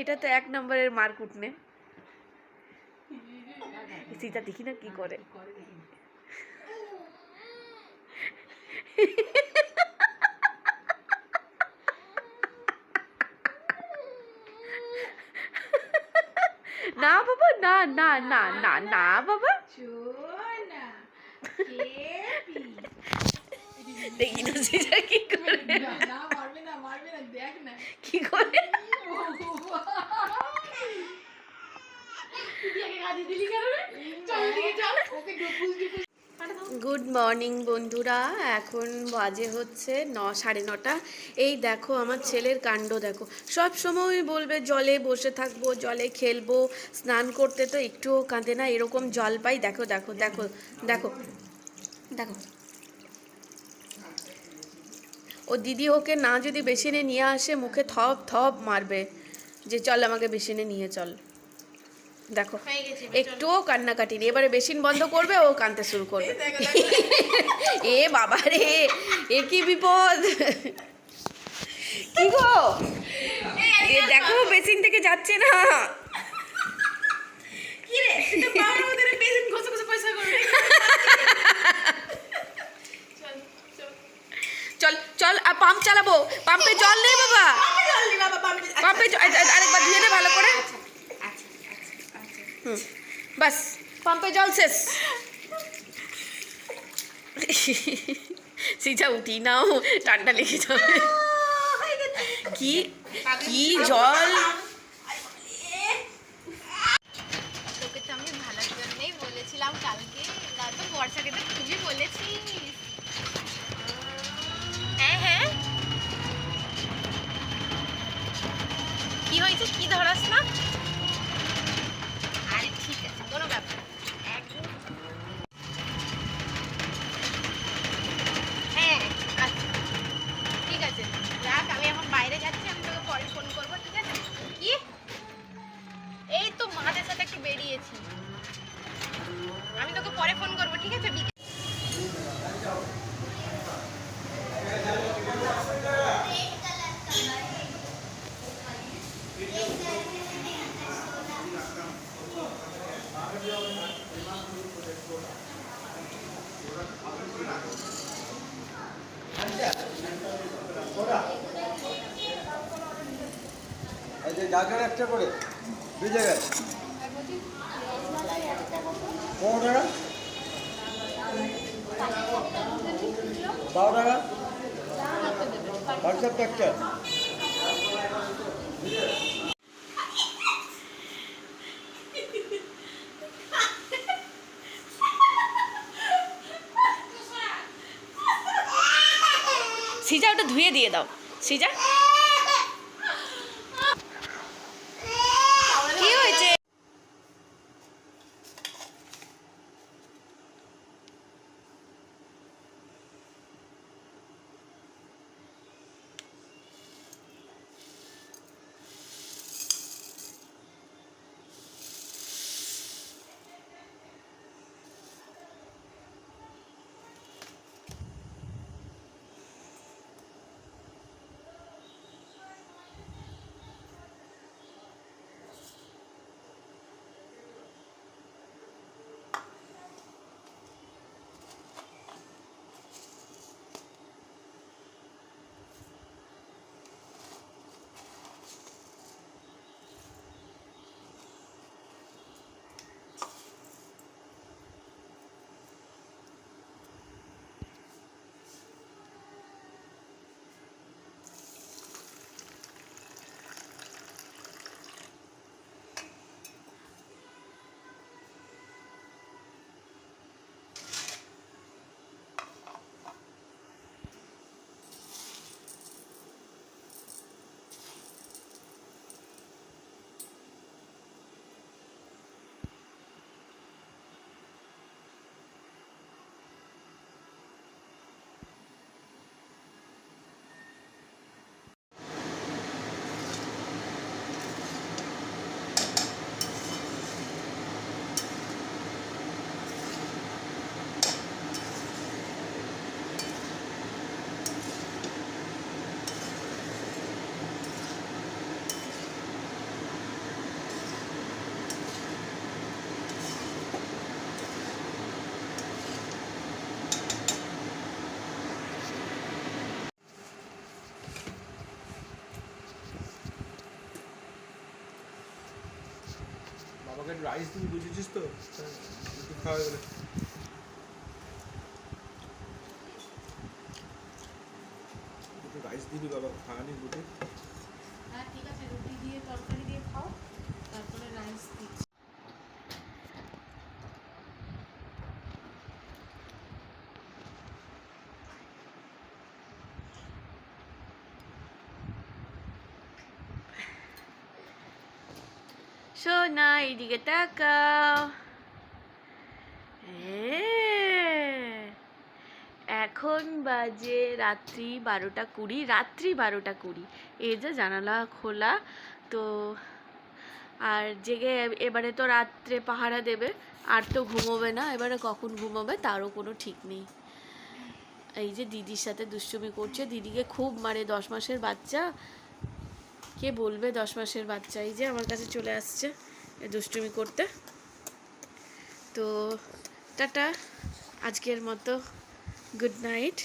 এটা তো 1 নম্বরের মারকুটনে। সীতা দেখি না কি করে। না বাবা, না না না না না বাবা, দেখি না সীতা কি করে। কি করে গুড মর্নিং বন্ধুরা, এখন বাজে হচ্ছে 9:30। এই দেখো আমার ছেলের কাণ্ড দেখো। সব সময় বলবে জলে বসে থাকবো, জলে খেলবো, স্নান করতে তো একটুও কাঁদে না। এরকম জল পাই, দেখো দেখো দেখো দেখো দেখো। ও দিদি ওকে না যদি বেসিনে নিয়ে আসে মুখে থপ থপ মারবে যে চল আমাকে বেসিনে নিয়ে চল। দেখো একটুও কান্নাকাটি নেই। এবারে বেসিন বন্ধ করবে, ও কাঁদতে শুরু করবে। এ বাবা রে, এ কি বিপদ! কি গো, দেখো বেসিন থেকে যাচ্ছে না। চল চল, আর পাম্প চালাবো। পাম্পে জল নেই বাবা, পাম্পে আরেকবার ধুয়ে দে ভালো করে। বাস, পাম্পে জল শেষ। সিজা উঠি নাও, ঠান্ডা লেগে যাবে। কি কি জল! তোকে তো আমি ভালোর জন্যই বলেছিলাম কালকে, না তো বর্ষাকে তো খুবই বলেছিস। হ্যাঁ হ্যাঁ, কি হয়েছে, কি ধরাস না? আরে ঠিক আছে, কোনো ব্যাপার না। একদম হ্যাঁ, আচ্ছা ঠিক আছে, রাখ, আমি এখন বাইরে যাচ্ছি, আমি তোকে পরে ফোন করবো, ঠিক আছে? কি, এই তো মাদের সাথে একটু বেরিয়েছি, আমি তোকে পরে ফোন করবো, ঠিক আছে? এই যে ডাকার একটা করে 2 জায়গায় 15 টাকা, 12 টাকা, হোয়াটসঅ্যাপ একটা। সিজা ওটা ধুয়ে দিয়ে দাও। সিজা কি হয়েছে? আমাকে রাইস দিবি, বুঝেছিস তো? একটু খাওয়া গেলে একটু রাইস দিবি বাবা, খাওয়ানি বুঝে। হ্যাঁ ঠিক আছে, রুটি দিয়ে তরকারি দিয়ে খাও, তারপরে রাইস দিচ্ছি। সোনা এইদিকে তাকাও। এখন বাজে রাত্রি 12:20, রাত্রি 12:20। এই যে জানালা খোলা তো, আর জেগে এবারে তো রাত্রে পাহারা দেবে, আর তো ঘুমোবে না, এবারে কখন ঘুমোবে তারও কোনো ঠিক নেই। এই যে দিদির সাথে দুষ্টুমি করছে, দিদিকে খুব মারে, 10 মাসের বাচ্চা, কে বলবে 10 মাসের বাচ্চা। এই যে আমার কাছে চলে আসছে এই দুষ্টুমি করতে। তো টাটা, আজকের মতো গুড নাইট।